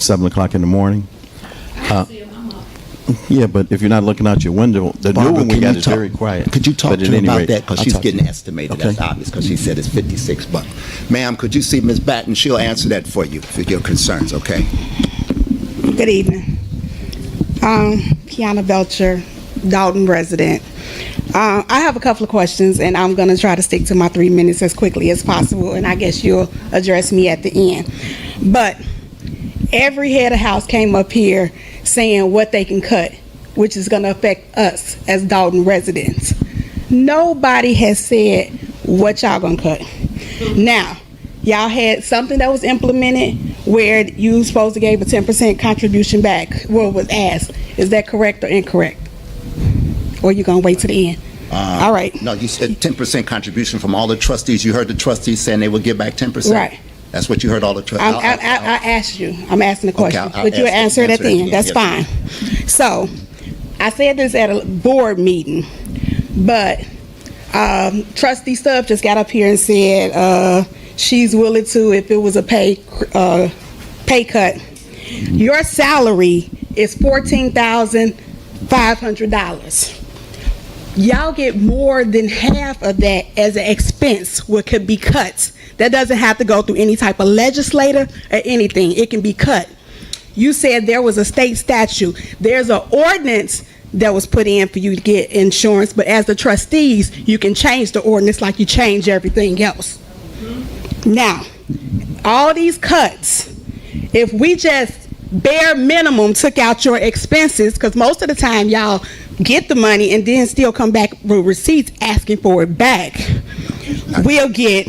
7 o'clock in the morning. Yeah, but if you're not looking out your window, the new one we got is very quiet. Could you talk But to at her any about rate, that? Because I'll she's talk to getting you. estimated. Okay. That's obvious because she said it's $56. Ma'am, could you see Ms. Batten? She'll answer that for you, for your concerns, okay? Good evening. Kiana Belcher, Dolton resident. I have a couple of questions, and I'm going to try to stick to my 3 minutes as quickly as possible, and I guess you'll address me at the end. But every head of house came up here saying what they can cut, which is going to affect us as Dolton residents. Nobody has said what y'all going to cut. Now, y'all had something that was implemented where you supposed to give a 10% contribution back. What was asked. Is that correct or incorrect? Or you going to wait to the end? All right. No, you said 10% contribution from all the trustees. You heard the trustees saying they would give back 10%? Right. That's what you heard all the trustees. I asked you. I'm asking the question. Okay, but you answer it at the end. That's Yes, fine. So, I said this at a board meeting, but Trustee Stubbs just got up here and said she's willing to, if it was a pay cut. Your salary is $14,500. Y'all get more than half of that as an expense, what could be cut. That doesn't have to go through any type of legislator or anything. It can be cut. You said there was a state statute. There's an ordinance that was put in for you to get insurance, but as the trustees, you can change the ordinance like you change everything else. Now, all these cuts, if we just bare minimum took out your expenses, because most of the time y'all get the money and then still come back with receipts asking for it back, we'll get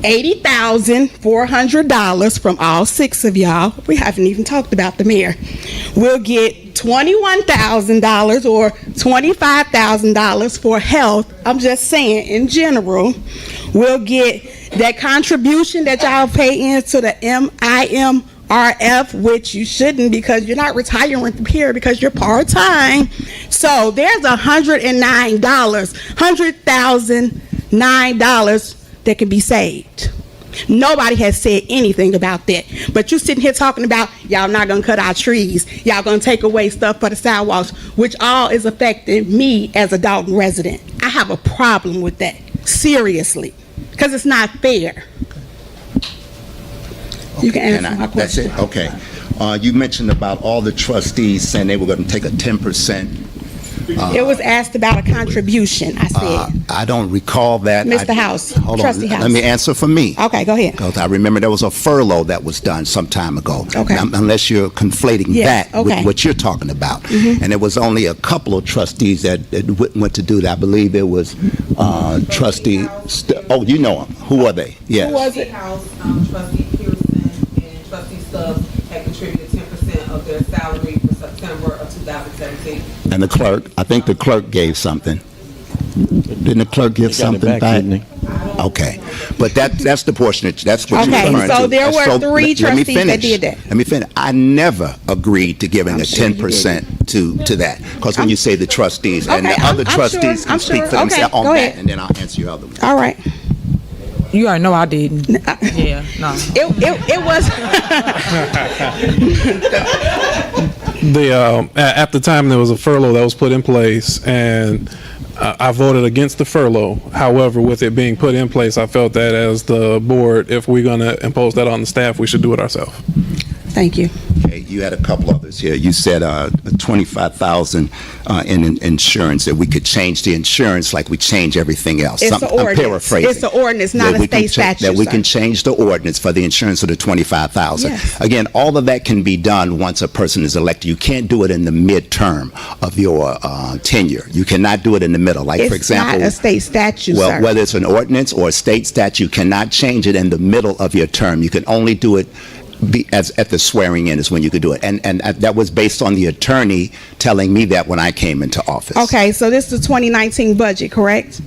$80,400 from all 6 of y'all. We haven't even talked about the mayor. We'll get $21,000 or $25,000 for health. I'm just saying in general. We'll get that contribution that y'all pay into the MIMRF, which you shouldn't because you're not retiring from here because you're part-time. So there's $109,009 that can be saved. Nobody has said anything about that. But you sitting here talking about y'all not going to cut our trees, y'all going to take away stuff for the sidewalks, which all is affecting me as a Dolton resident. I have a problem with that, seriously, because it's not fair. You can answer my question. That's it? Okay. You mentioned about all the trustees saying they were going to take a 10%. It was asked about a contribution, I said. I don't recall that. Mr. House, hold Trustee on. House. Let me answer for me. Okay, go ahead. Because I remember there was a furlough that was done some time ago. Okay. Now, unless you're conflating Yes, that okay. with what you're talking about. Mm-hmm. And there was only a couple of trustees that went to do that. I believe it was Trustee... Oh, you know them. Who are they? Yes. Who was it? House, Trustee Pearson and Trustee Stubbs had contributed 10% of their salary for September of 2017. And the clerk, I think the clerk gave something. Didn't the clerk give something back? Okay, but that's the portion that's what you're referring to. Okay, so there were 3 trustees that did that. Let me finish. I never agreed to giving a 10% to that, because when you say the trustees and the other trustees can speak for themselves on that, and then I'll answer your other one. All right. You already know I didn't. Yeah, no. It was. At the time there was a furlough that was put in place, and I voted against the furlough. However, with it being put in place, I felt that as the board, if we're going to impose that on the staff, we should do it ourselves. Thank you. Okay, you had a couple others here. You said $25,000 in insurance, that we could change the insurance like we change everything else. It's the ordinance. I'm paraphrasing. It's the ordinance, not a state statute. That we can change the ordinance for the insurance of the $25,000. Yes. Again, all of that can be done once a person is elected. You can't do it in the midterm of your tenure. You cannot do it in the middle. Like, for example, it's not a state statute, well, sir. whether it's an ordinance or a state statute, you cannot change it in the middle of your term. You can only do it at the swearing in is when you could do it, and that was based on the attorney telling me that when I came into office. Okay, so this is the 2019 budget, correct?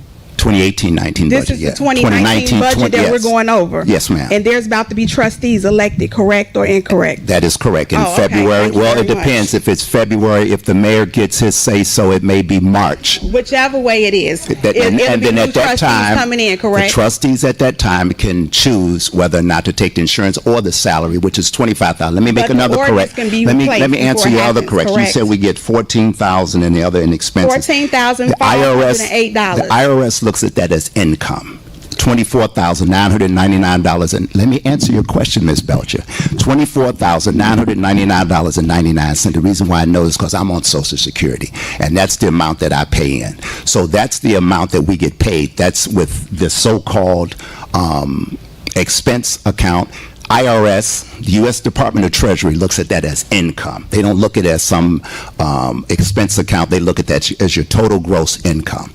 2018-19 This budget, is yeah. the 2019 budget that we're yes. going over. Yes, ma'am. And there's about to be trustees elected, correct or incorrect? That is correct. In Oh, okay. February, Thank you well, very it depends. If it's February, if the mayor gets his say-so, it may be March. Whichever way it is. And It'll be then new at that trustees time, coming in, the correct? trustees at that time can choose whether or not to take the insurance or the salary, which is $25,000. Let me make But the another ordinance correct. can be Let me replaced answer before it your other happens, correction. You correct? said we get $14,000 and the other in expenses. $14,508. The IRS looks at that as income. $24,999. And let me answer your question, Ms. Belcher. $24,999.99. The reason why I know is because I'm on Social Security, and that's the amount that I pay in. So that's the amount that we get paid. That's with the so-called expense account. IRS, the U.S. Department of Treasury, looks at that as income. They don't look at it as some expense account. They look at that as your total gross income.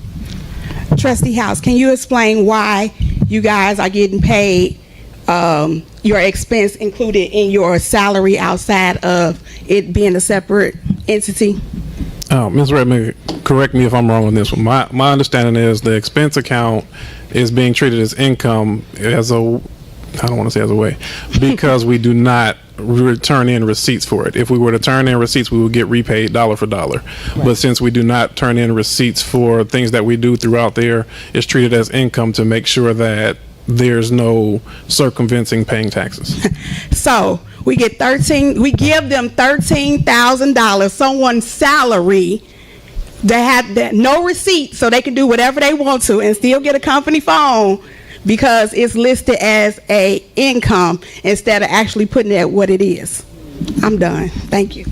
Trustee House, can you explain why you guys are getting paid your expense included in your salary outside of it being a separate entity? Ms. Redmond, correct me if I'm wrong on this one. My understanding is the expense account is being treated as income as a, I don't want to say as a way, because we do not return in receipts for it. If we were to turn in receipts, we would get repaid dollar for dollar. Right. But since we do not turn in receipts for things that we do throughout there, it's treated as income to make sure that there's no circumventing paying taxes. So we give them $13,000, someone's salary. They have no receipt, so they can do whatever they want to and still get a company phone because it's listed as a income instead of actually putting it at what it is. I'm done. Thank you.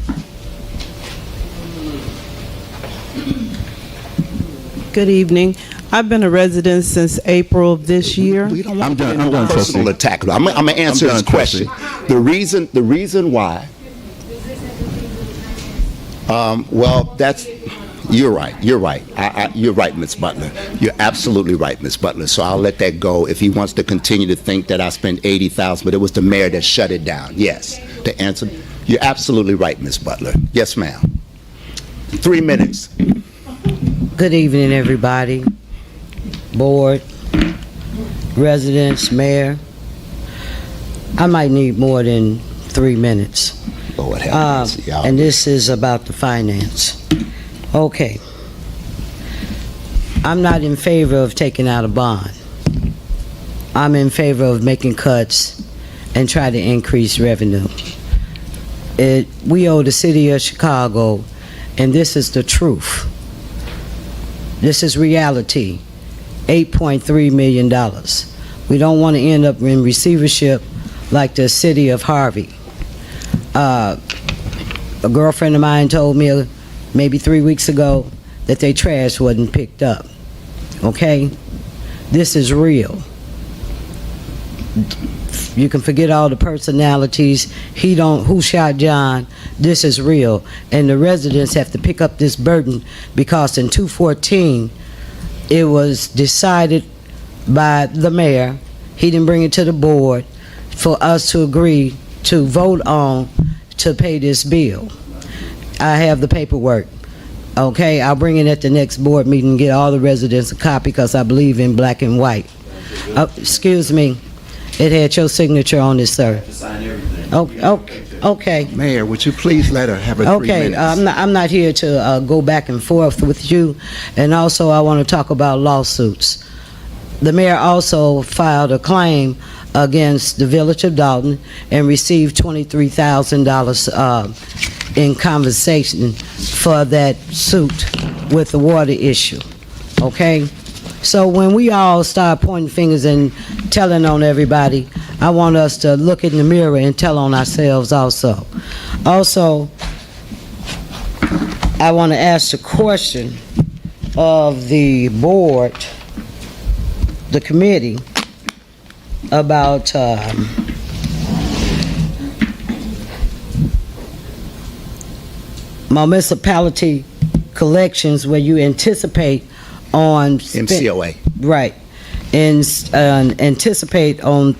Good evening. I've been a resident since April of this year. I'm done. I'm done. Personal attack. I'm going to answer this question. The reason why. Well, that's. You're right. You're right. You're right, Ms. Butler. You're absolutely right, Ms. Butler. So I'll let that go. If he wants to continue to think that I spent $80,000, but it was the mayor that shut it down. Yes. To answer, you're absolutely right, Ms. Butler. Yes, ma'am. 3 minutes. Good evening, everybody. Board, residents, mayor. I might need more than 3 minutes. Lord have mercy. And this is about the finance. Okay. I'm not in favor of taking out a bond. I'm in favor of making cuts and try to increase revenue. We owe the city of Chicago, and this is the truth. This is reality. $8.3 million. We don't want to end up in receivership like the city of Harvey. A girlfriend of mine told me maybe 3 weeks ago that their trash wasn't picked up. Okay? This is real. You can forget all the personalities. Who shot John? This is real. And the residents have to pick up this burden because in 2014, it was decided by the mayor, he didn't bring it to the board, for us to agree to vote on to pay this bill. I have the paperwork. Okay, I'll bring it at the next board meeting and get all the residents a copy because I believe in black and white. Excuse me. It had your signature on it, sir. Okay. Mayor, would you please let her have her 3 minutes? Okay, I'm not here to go back and forth with you. And also, I want to talk about lawsuits. The mayor also filed a claim against the village of Dolton and received $23,000 in compensation for that suit with the water issue. Okay? So when we all start pointing fingers and telling on everybody, I want us to look in the mirror and tell on ourselves also. Also, I want to ask the question of the board, the committee, about municipality collections where you anticipate on MCOA. right, and anticipate on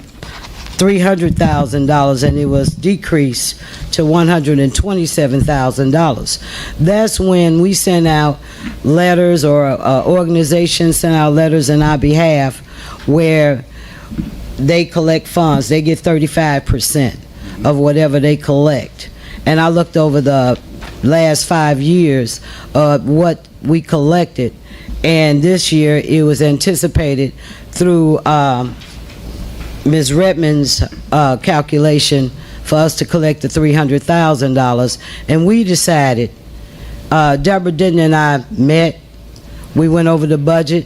$300,000, and it was decreased to $127,000. That's when we sent out letters, or organizations sent out letters in our behalf, where they collect funds. They get 35% of whatever they collect. And I looked over the last 5 years of what we collected, and this year it was anticipated through Ms. Redmond's calculation for us to collect the $300,000, and we decided, Deborah Denton and I met, we went over the budget.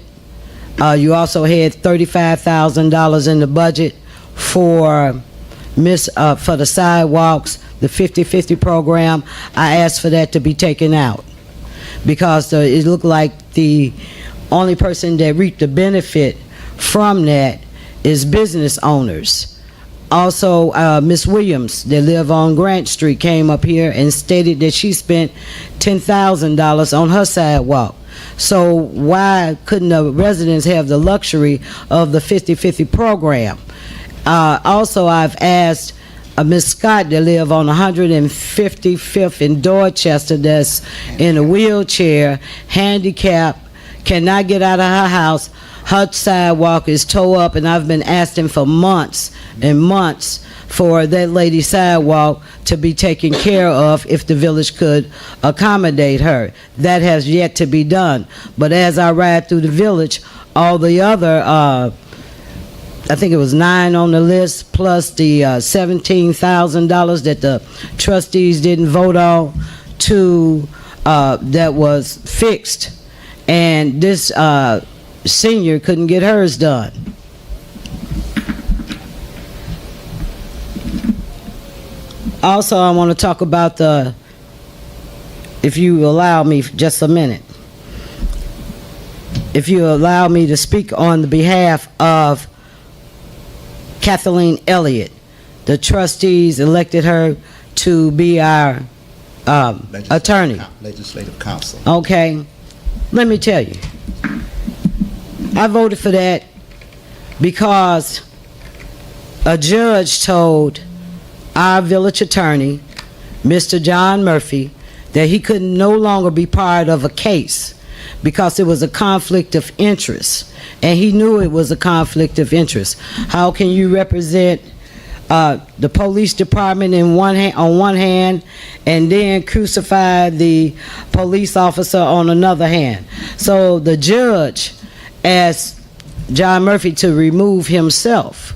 You also had $35,000 in the budget for the sidewalks, the 50-50 program. I asked for that to be taken out because it looked like the only person that reaped the benefit from that is business owners. Also, Ms. Williams, that live on Grant Street, came up here and stated that she spent $10,000 on her sidewalk. So why couldn't the residents have the luxury of the 50-50 program? Also, I've asked Ms. Scott, that live on 155th in Dorchester, that's in a wheelchair, handicapped, cannot get out of her house. Her sidewalk is tore up, and I've been asking for months and months for that lady's sidewalk to be taken care of if the village could accommodate her. That has yet to be done. But as I ride through the village, all the other, I think it was 9 on the list, plus the $17,000 that the trustees didn't vote on, that was fixed. And this senior couldn't get hers done. Also, I want to talk about if you allow me just a minute, if you allow me to speak on the behalf of Kathleen Elliott. The trustees elected her to be our attorney. Legislative counsel. Okay, let me tell you, I voted for that because a judge told our village attorney, Mr. John Murphy, that he could no longer be part of a case because it was a conflict of interest, and he knew it was a conflict of interest. How can you represent the police department on one hand, and then crucify the police officer on another hand? So the judge asked John Murphy to remove himself,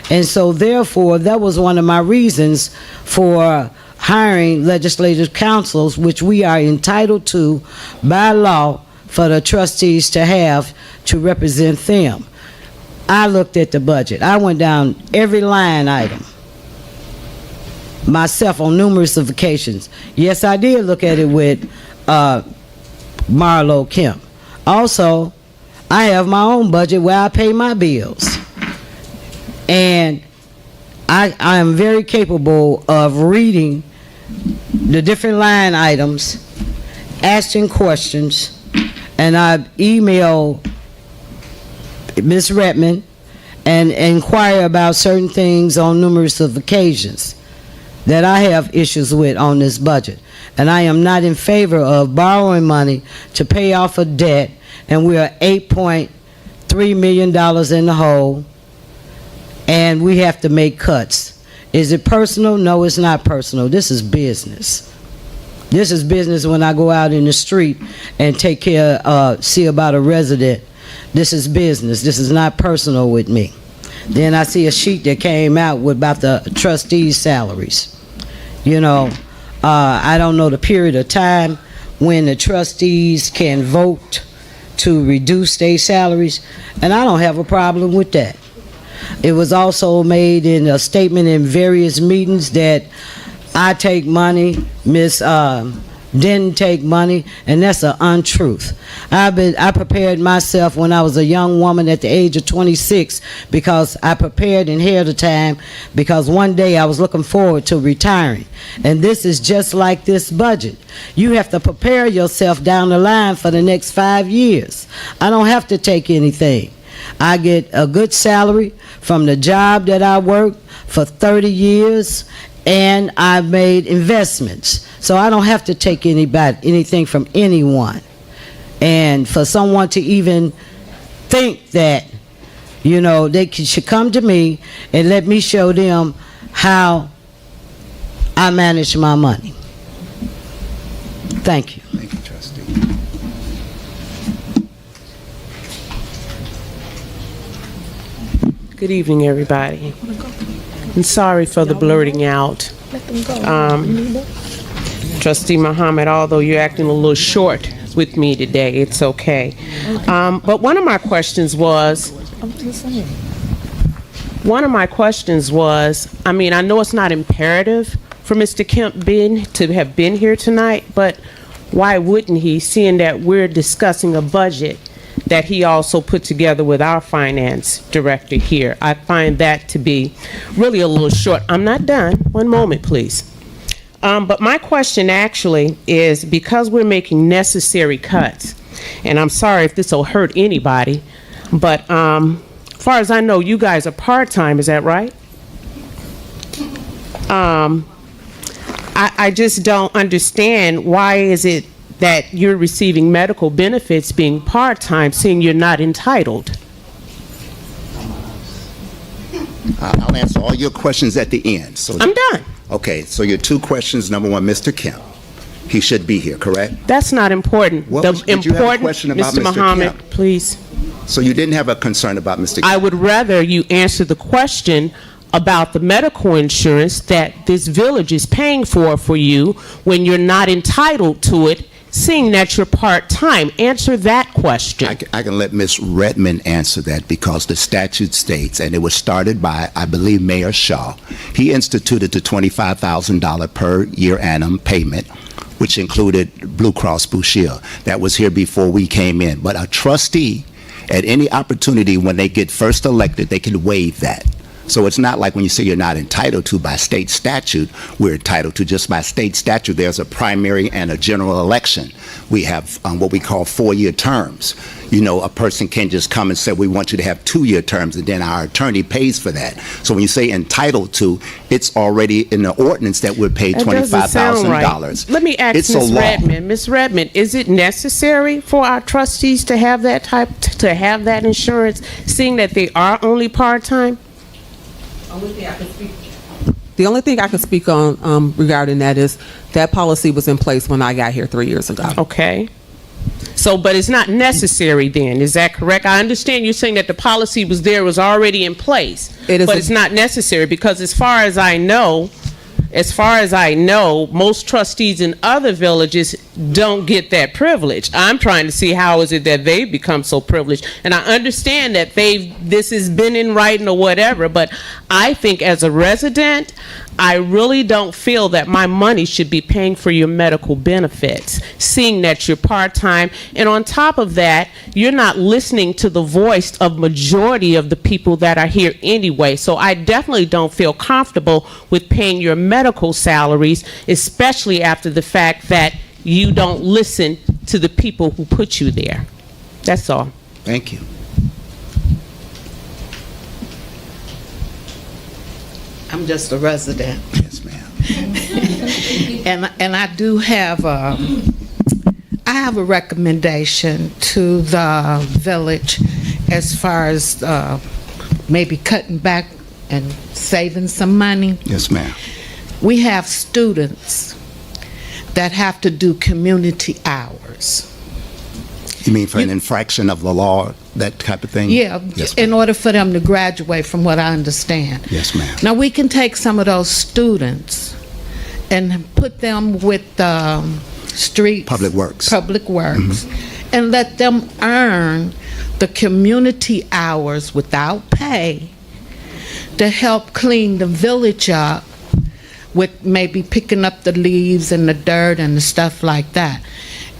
and so therefore that was one of my reasons for hiring legislative councils, which we are entitled to by law for the trustees to have to represent them. I looked at the budget. I went down every line item myself on numerous occasions. Yes, I did look at it with Marlo Kemp. Also, I have my own budget where I pay my bills. And I am very capable of reading the different line items, asking questions, and I email Ms. Redmond and inquire about certain things on numerous of occasions that I have issues with on this budget. And I am not in favor of borrowing money to pay off a debt, and we are $8.3 million in the hole, and we have to make cuts. Is it personal? No, it's not personal. This is business. This is business when I go out in the street and take care, see about a resident. This is business. This is not personal with me. Then I see a sheet that came out with about the trustees' salaries. You know, I don't know the period of time when the trustees can vote to reduce their salaries, and I don't have a problem with that. It was also made in a statement in various meetings that I take money, Miss didn't take money, and that's an untruth. I prepared myself when I was a young woman at the age of 26 because I prepared ahead of time because one day I was looking forward to retiring. And this is just like this budget. You have to prepare yourself down the line for the next 5 years. I don't have to take anything. I get a good salary from the job that I worked for 30 years, and I made investments. So I don't have to take anything from anyone. And for someone to even think that, you know, should come to me and let me show them how I manage my money. Thank you. Thank you, trustee. Good evening, everybody. I'm sorry for the blurting out. Trustee Muhammad, although you're acting a little short with me today, it's okay. But one of my questions was, I mean, I know it's not imperative for Mr. Kemp to have been here tonight, but why wouldn't he, seeing that we're discussing a budget that he also put together with our finance director here? I find that to be really a little short. I'm not done. One moment, please. But my question actually is, because we're making necessary cuts, and I'm sorry if this will hurt anybody, but as far as I know, you guys are part-time, is that right? I just don't understand, why is it that you're receiving medical benefits being part-time, seeing you're not entitled? I'll answer all your questions at the end. So I'm done. Okay, so your two questions. Number one, Mr. Kemp. He should be here, correct? That's not important. Did you have a question about Mr. Mr. Muhammad, Kemp? please. So you didn't have a concern about Mr. Kemp? I would rather you answer the question about the medical insurance that this village is paying for you when you're not entitled to it, seeing that you're part-time. Answer that question. I can let Ms. Redmond answer that, because the statute states, and it was started by, I believe, Mayor Shaw. He instituted the $25,000 per year annum payment, which included Blue Cross Blue Shield. That was here before we came in. But a trustee, at any opportunity when they get first elected, they can waive that. So it's not like when you say you're not entitled to by state statute, we're entitled to just by state statute. There's a primary and a general election. We have what we call 4-year terms. You know, a person can't just come and say, we want you to have 2-year terms, and then our attorney pays for that. So when you say entitled to, it's already in the ordinance that we're paid $25,000. Right. Let me ask Ms. Redmond. Ms. Redmond, is it necessary for our trustees to have that that insurance, seeing that they are only part-time? The only thing I can speak on regarding that is that policy was in place when I got here 3 years ago. Okay. So, but it's not necessary then, is that correct? I understand you're saying that the policy was there, was already in place, but it's not necessary, because as far as I know, most trustees in other villages don't get that privilege. I'm trying to see how is it that they've become so privileged. And I understand that this has been in writing or whatever, but I think as a resident, I really don't feel that my money should be paying for your medical benefits, seeing that you're part-time. And on top of that, you're not listening to the voice of majority of the people that are here anyway. So I definitely don't feel comfortable with paying your medical salaries, especially after the fact that you don't listen to the people who put you there. That's all. Thank you. I'm just a resident. Yes, ma'am. And I do have I have a recommendation to the village as far as maybe cutting back and saving some money. Yes, ma'am. We have students that have to do community hours. You mean for an infraction of the law, that type of thing? Yeah, yes, in order for them to graduate, from what I understand. Yes, ma'am. Now, we can take some of those students and put them with streets. Public Works. And let them earn the community hours without pay to help clean the village up, with maybe picking up the leaves and the dirt and the stuff like that.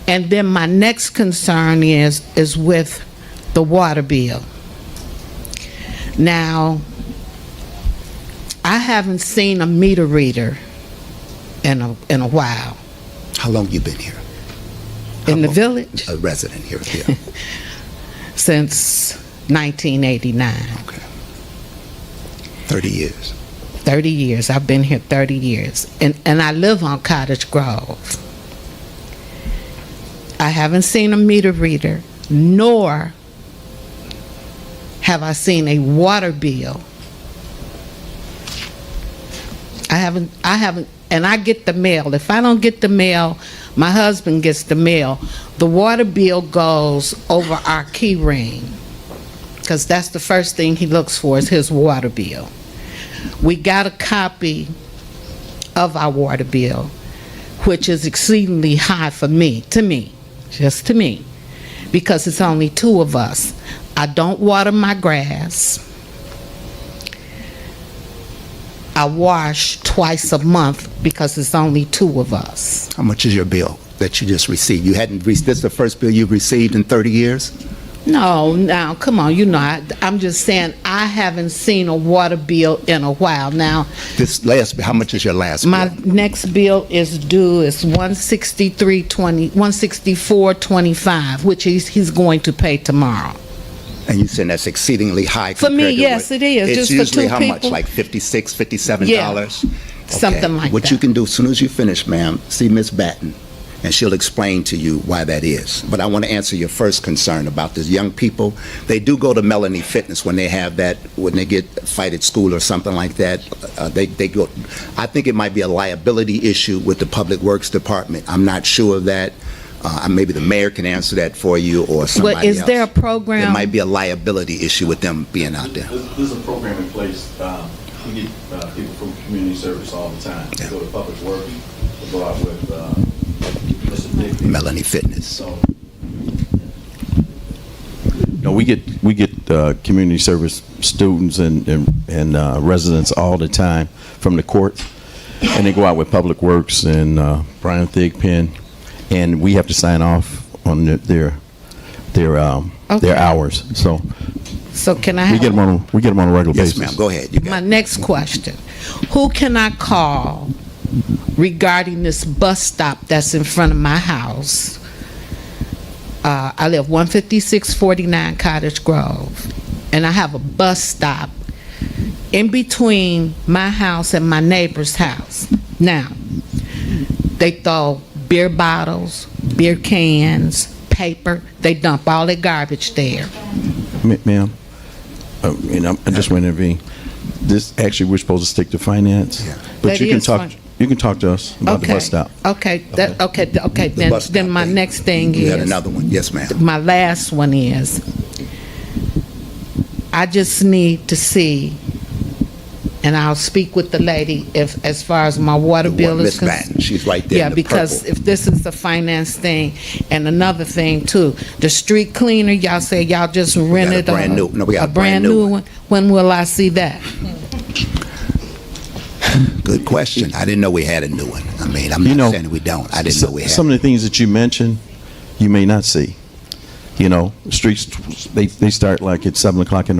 And then my next concern is with the water bill. Now, I haven't seen a meter reader in a while. How long you been here? In the village? A resident here, yeah. Since 1989. Okay. 30 years. 30 years. I've been here 30 years. And I live on Cottage Grove. I haven't seen a meter reader, nor have I seen a water bill. I haven't, and I get the mail. If I don't get the mail, my husband gets the mail. The water bill goes over our key ring, because that's the first thing he looks for is his water bill. We got a copy of our water bill, which is exceedingly high for me, just to me, because it's only 2 of us. I don't water my grass. I wash twice a month because it's only 2 of us. How much is your bill that you just received? You hadn't, this is the first bill you've received in 30 years? No, now, come on, you know, I'm just saying I haven't seen a water bill in a while. Now, This last, how much is your last bill? my next bill is due, it's $164.25, which he's going to pay tomorrow. And you saying that's exceedingly high For me, compared to yes, what- it is. It's Just for usually 2 how much, people. like $56, $57? Yeah, something like What that. you can do, as soon as you finish, ma'am, see Miss Batten, and she'll explain to you why that is. But I want to answer your first concern about these young people. They do go to Melanie Fitness when they have that, when they get a fight at school or something like that. They go. I think it might be a liability issue with the Public Works Department. I'm not sure of that. Maybe the mayor can answer that for you, or somebody else. But is there a program? There might be a liability issue with them being out there. There's a program in place. We get people from community service all the time. They go to public works, they go out with Mr. Dick. Melanie Fitness. So, no, we get community service students and residents all the time from the courts, and they go out with Public Works and Brian Thigpen, and we have to sign off on their hours. So can I have? we get them on a regular Yes, basis. ma'am, go ahead. You got My it. next question, who can I call regarding this bus stop that's in front of my house? I live 15649 Cottage Grove, and I have a bus stop in between my house and my neighbor's house. Now, they throw beer bottles, beer cans, paper, they dump all their garbage there. Ma'am, I just want to intervene. This, actually, we're supposed to stick to finance, but That you can is talk. fine. You can talk to us about the bus stop. Okay, The bus stop then my thing. next thing You had is, another one. Yes, ma'am. my last one is, I just need to see, and I'll speak with the lady if, as far as my water bill is Miss concerned. Batten, she's right there Yeah, in the because purple. if this is a finance thing, and another thing too, the street cleaner, y'all say y'all just rented brand new- no, we got a brand new one. When will I see that? Good question. I didn't know we had a new one. I mean, I'm not saying we don't. I didn't know we had. Some of the things that you mentioned, you may not see. Streets, they start like at 7 o'clock in the